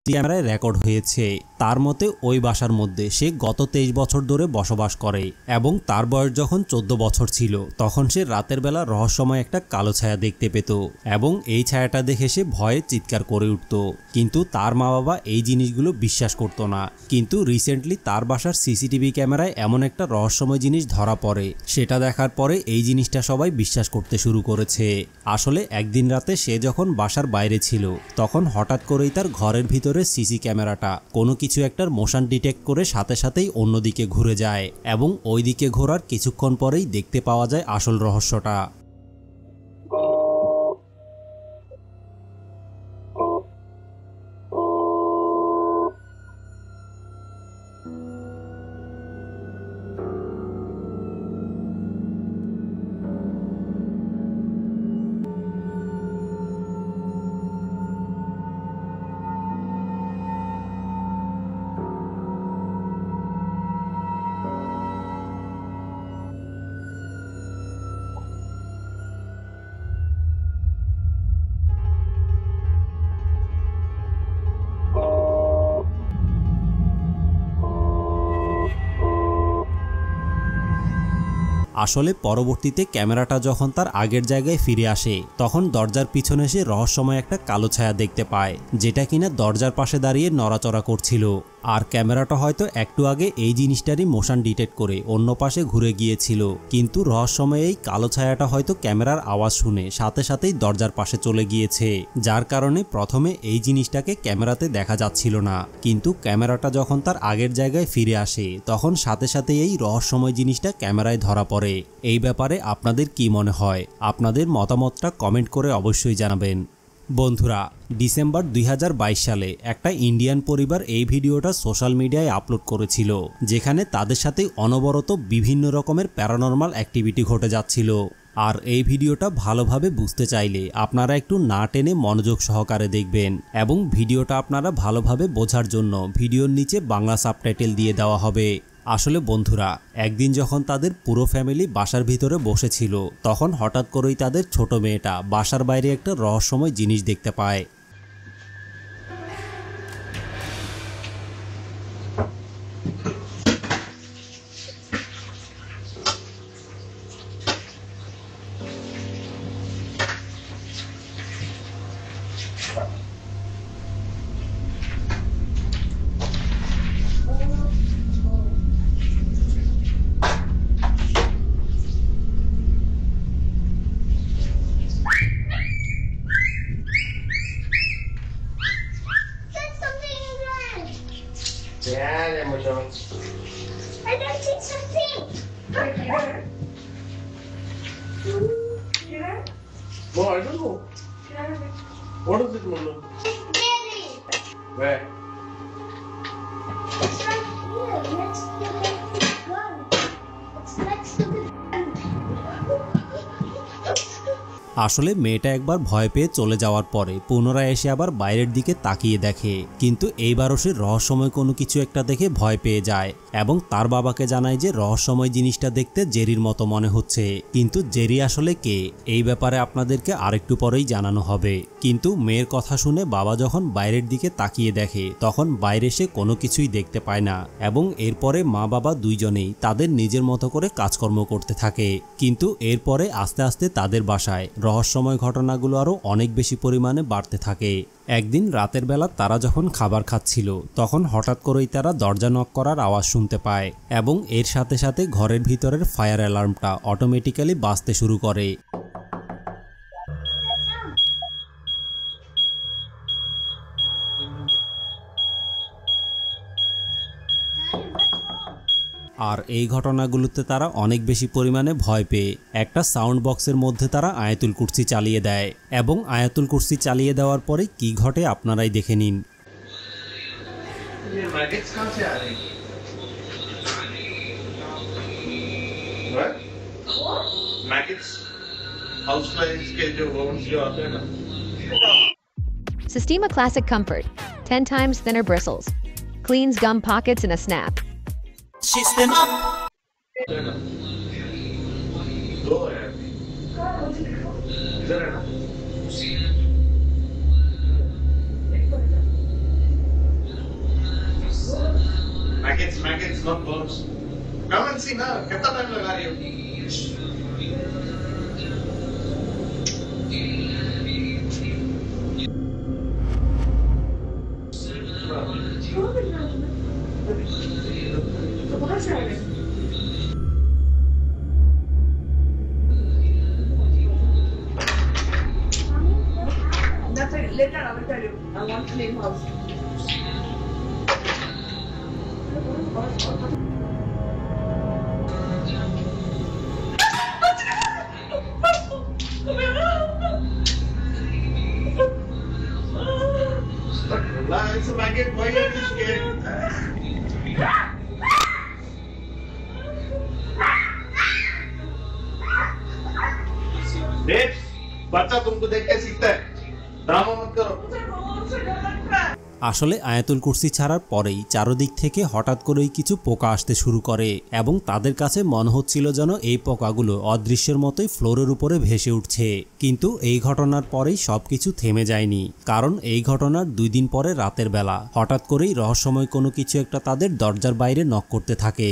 ক্যামেরায় রেকর্ড হয়েছে। তার মতে ওই বাসার মধ্যে সে গত 23 বছর ধরে বসবাস করে এবং তার বয়স যখন 14 বছর ছিল তখন সে রাতের বেলা রহস্যময় একটা কালো ছায়া দেখতে পেত এবং এই ছায়াটা দেখে সে ভয়ে চিৎকার করে উঠত। কিন্তু তার মা বাবা এই জিনিসগুলো বিশ্বাস করত না। কিন্তু রিসেন্টলি তার বাসার সিসিটিভি ক্যামেরায় এমন একটা রহস্যময় জিনিস ধরা পড়ে, সেটা দেখার পরে এই জিনিসটা সবাই বিশ্বাস করতে শুরু করেছে। আসলে একদিন রাতে সে যখন বাসার বাইরে ছিল তখন হঠাৎ করেই তার ঘরের ভিতরে সিসি ক্যামেরাটা কোনো কিছু একটার মোশন ডিটেক্ট করে সাথে সাথেই অন্যদিকে ঘুরে যায় এবং ওই দিকে ঘোরার কিছুক্ষণ পরেই দেখতে পাওয়া যায় আসল রহস্যটা। আসলে পরবর্তীতে ক্যামেরাটা যখন তার আগের জায়গায় ফিরে আসে তখন দরজার পিছনে সে রহস্যময় একটা কালো ছায়া দেখতে পায়, যেটা কিনা দরজার পাশে দাঁড়িয়ে নড়াচড়া করছিল। আর ক্যামেরাটা হয়তো একটু আগে এই জিনিসটারই মোশন ডিটেক্ট করে অন্য পাশে ঘুরে গিয়েছিল, কিন্তু রহস্যময় এই কালো ছায়াটা হয়তো ক্যামেরার আওয়াজ শুনে সাথে সাথেই দরজার পাশে চলে গিয়েছে, যার কারণে প্রথমে এই জিনিসটাকে ক্যামেরাতে দেখা যাচ্ছিল না। কিন্তু ক্যামেরাটা যখন তার আগের জায়গায় ফিরে আসে তখন সাথে সাথে এই রহস্যময় জিনিসটা ক্যামেরায় ধরা পড়ে। এই ব্যাপারে আপনাদের কি মনে হয়? আপনাদের মতামতটা কমেন্ট করে অবশ্যই জানাবেন। বন্ধুরা, ডিসেম্বর 2022 সালে একটা ইন্ডিয়ান পরিবার এই ভিডিওটা সোশ্যাল মিডিয়ায় আপলোড করেছিল, যেখানে তাদের সাথে অনবরত বিভিন্ন রকমের প্যারানরমাল অ্যাক্টিভিটি ঘটে যাচ্ছিল। আর এই ভিডিওটা ভালোভাবে বুঝতে চাইলে আপনারা একটু না টেনে মনোযোগ সহকারে দেখবেন এবং ভিডিওটা আপনারা ভালোভাবে বোঝার জন্য ভিডিওর নিচে বাংলা সাবটাইটেল দিয়ে দেওয়া হবে। আসলে বন্ধুরা, একদিন যখন তাদের পুরো ফ্যামিলি বাসার ভিতরে বসেছিল তখন হঠাৎ করেই তাদের ছোট মেয়েটা বাসার বাইরে একটা রহস্যময় জিনিস দেখতে পায়। Yeah, mucho. I don't see something. No, I don't know. What is it, Mona? Jerry. Where? It's right here, next to the gun. It's next to the gun. আসলে মেয়েটা একবার ভয় পেয়ে চলে যাওয়ার পরে পুনরায় এসে আবার বাইরের দিকে তাকিয়ে দেখে, কিন্তু এইবারও সে রহস্যময় কোনো কিছু একটা দেখে ভয় পেয়ে যায় এবং তার বাবাকে জানায় যে রহস্যময় জিনিসটা দেখতে জেরির মতো মনে হচ্ছে। কিন্তু জেরি আসলে কে, এই ব্যাপারে আপনাদেরকে আরেকটু পরেই জানানো হবে। কিন্তু মেয়ের কথা শুনে বাবা যখন বাইরের দিকে তাকিয়ে দেখে তখন বাইরে সে কোনো কিছুই দেখতে পায় না এবং এরপরে মা বাবা দুইজনেই তাদের নিজের মতো করে কাজকর্ম করতে থাকে। কিন্তু এরপরে আস্তে আস্তে তাদের বাসায় রহস্যময় ঘটনাগুলো আরও অনেক বেশি পরিমাণে বাড়তে থাকে। একদিন রাতের বেলা তারা যখন খাবার খাচ্ছিল তখন হঠাৎ করেই তারা দরজা নক করার আওয়াজ শুনতে পায় এবং এর সাথে সাথে ঘরের ভিতরের ফায়ার অ্যালার্মটা অটোমেটিক্যালি বাজতে শুরু করে। আর এই ঘটনাগুলোতে তারা অনেক বেশি পরিমাণে ভয় পেয়ে একটা সাউন্ড বক্সের মধ্যে তারা আয়াতুল কুরসি চালিয়ে দেয় এবং আয়াতুল কুরসি চালিয়ে দেওয়ার পরে কি ঘটে আপনারাই দেখে নিন। Sistema Classic Comfort, 10 times thinner bristles, cleans gum pockets in a snap. Sistema. it's not close. Come and see now. कितना time लगा रही हो? तो कहाँ से आ गए? Nothing. Later I will tell you. I want to leave house. Relax, Maggie. Why are you scared? देख, बच्चा तुमको देख के सीखता है। ड्रामा मत करो। আসলে আয়াতুল কুরসি ছাড়ার পরেই চারদিক থেকে হঠাৎ করেই কিছু পোকা আসতে শুরু করে এবং তাদের কাছে মনে হচ্ছিল যেন এই পোকাগুলো অদৃশ্যের মতোই ফ্লোরের উপরে ভেসে উঠছে। কিন্তু এই ঘটনার পরেই সবকিছু থেমে যায়নি, কারণ এই ঘটনার 2 দিন পরে রাতের বেলা হঠাৎ করেই রহস্যময় কোনো কিছু একটা তাদের দরজার বাইরে নক করতে থাকে।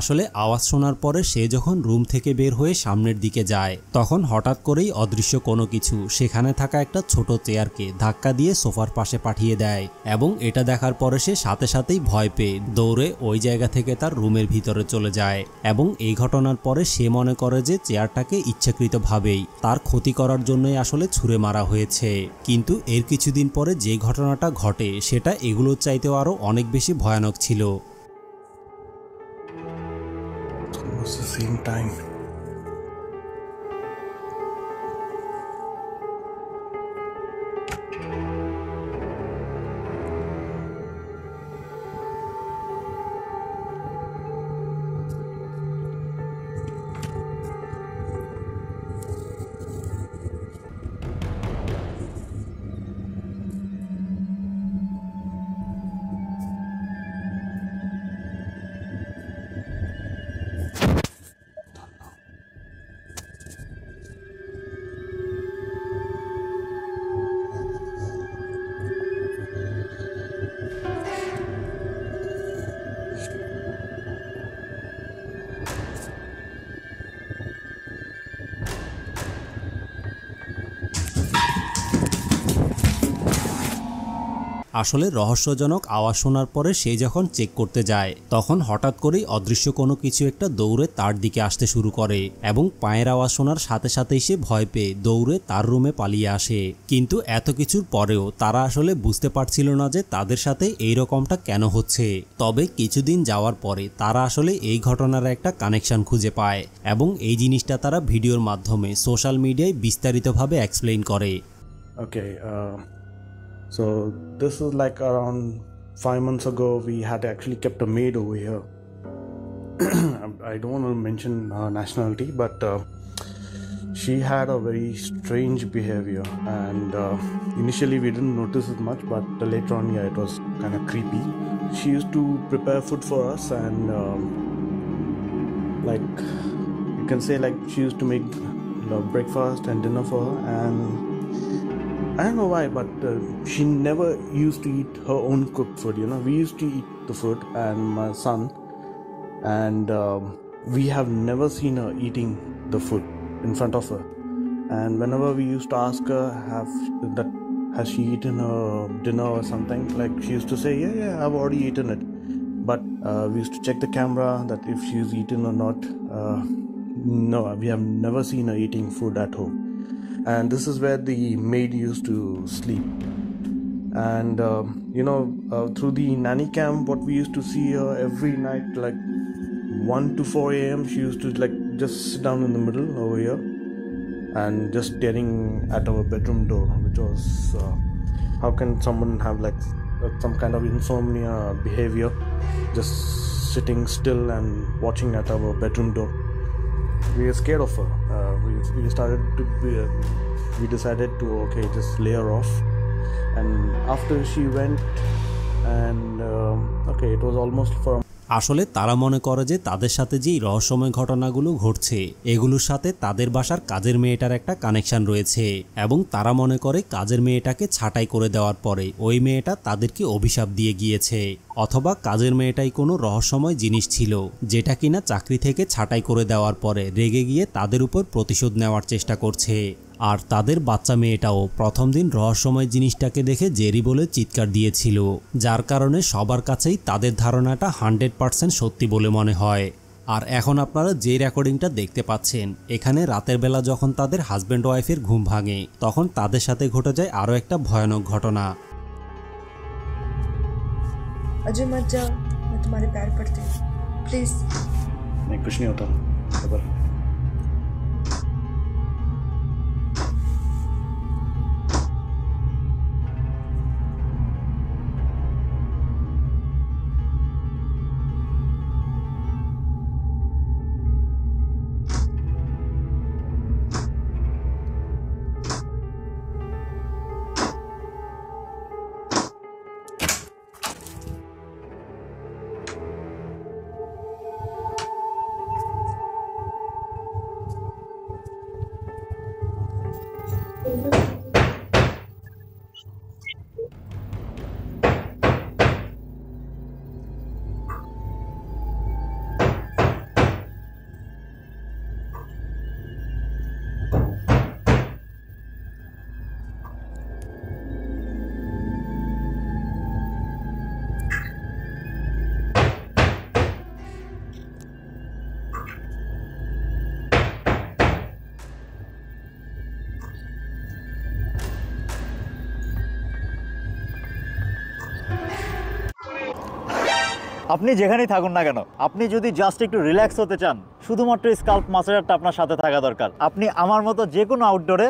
আসলে আওয়াজ শোনার পরে সে যখন রুম থেকে বের হয়ে সামনের দিকে যায় তখন হঠাৎ করেই অদৃশ্য কোনো কিছু সেখানে থাকা একটা ছোট চেয়ারকে ধাক্কা দিয়ে সোফার পাশে পাঠিয়ে দেয় এবং এটা দেখার পরে সে সাথে সাথেই ভয় পেয়ে দৌড়ে ওই জায়গা থেকে তার রুমের ভিতরে চলে যায় এবং এই ঘটনার পরে সে মনে করে যে চেয়ারটাকে ইচ্ছাকৃতভাবেই তার ক্ষতি করার জন্যই আসলে ছুঁড়ে মারা হয়েছে। কিন্তু এর কিছুদিন পরে যে ঘটনাটা ঘটে সেটা এগুলোর চাইতেও আরও অনেক বেশি ভয়ানক ছিল। Almost the same time. আসলে রহস্যজনক আওয়াজ শোনার পরে সে যখন চেক করতে যায় তখন হঠাৎ করেই অদৃশ্য কোনো কিছু একটা দৌড়ে তার দিকে আসতে শুরু করে এবং পায়ের আওয়াজ শোনার সাথে সাথেই সে ভয় পেয়ে দৌড়ে তার রুমে পালিয়ে আসে। কিন্তু এত কিছুর পরেও তারা আসলে বুঝতে পারছিল না যে তাদের সাথে এই রকমটা কেন হচ্ছে। তবে কিছুদিন যাওয়ার পরে তারা আসলে এই ঘটনার একটা কানেকশন খুঁজে পায় এবং এই জিনিসটা তারা ভিডিওর মাধ্যমে সোশ্যাল মিডিয়ায় বিস্তারিতভাবে এক্সপ্লেইন করে। Okay, so this is like around 5 months ago. We had actually kept a maid over here. I don't want to mention her nationality, but she had a very strange behavior, and initially we didn't notice it much, but later on, yeah, it was kind of creepy. She used to prepare food for us, and like you can say, like she used to make breakfast and dinner for her, and I don't know why, but she never used to eat her own cooked food. You know, we used to eat the food, and my son, and we have never seen her eating the food in front of her. And whenever we used to ask her, has she eaten her dinner or something, like she used to say, yeah, I've already eaten it. but we used to check the camera that if she's eaten or not. No, we have never seen her eating food at home. And this is where the maid used to sleep. And through the nanny cam, what we used to see her every night, like 1 to 4 a.m., she used to like just sit down in the middle over here and just staring at our bedroom door, which was how can someone have like some kind of insomnia behavior, just sitting still and watching at our bedroom door. We were scared of her. We decided to just lay her off. And after she went, and it was almost for আসলে তারা মনে করে যে তাদের সাথে যেই রহস্যময় ঘটনাগুলো ঘটছে এগুলোর সাথে তাদের বাসার কাজের মেয়েটার একটা কানেকশন রয়েছে এবং তারা মনে করে কাজের মেয়েটাকে ছাঁটাই করে দেওয়ার পরে ওই মেয়েটা তাদেরকে অভিশাপ দিয়ে গিয়েছে, অথবা কাজের মেয়েটাই কোনো রহস্যময় জিনিস ছিল যেটা কিনা চাকরি থেকে ছাঁটাই করে দেওয়ার পরে রেগে গিয়ে তাদের উপর প্রতিশোধ নেওয়ার চেষ্টা করছে। আর তাদের বাচ্চা মেয়েটাও প্রথম দিন রহস্যময় জিনিসটাকে দেখে জেরি বলে চিৎকার দিয়েছিল, যার কারণে সবার কাছেই তাদের ধারণাটা 100% সত্যি বলে মনে হয়। আর এখন আপনারা যে রেকর্ডিংটা দেখতে পাচ্ছেন, এখানে রাতের বেলা যখন তাদের হাজব্যান্ড ওয়াইফের ঘুম ভাঙে তখন তাদের সাথে ঘটে যায় আরও একটা ভয়ানক ঘটনা। अजय मत जाओ, मैं तुम्हारे पैर पड़ती हूँ, प्लीज। नहीं, कुछ नहीं होता। खबर আপনি যেখানেই থাকুন না কেন, আপনি যদি জাস্ট একটু রিল্যাক্স হতে চান, শুধুমাত্র স্কাল্প ম্যাসাজারটা আপনার সাথে থাকা দরকার। আপনি আমার মতো যে কোনো আউটডোরে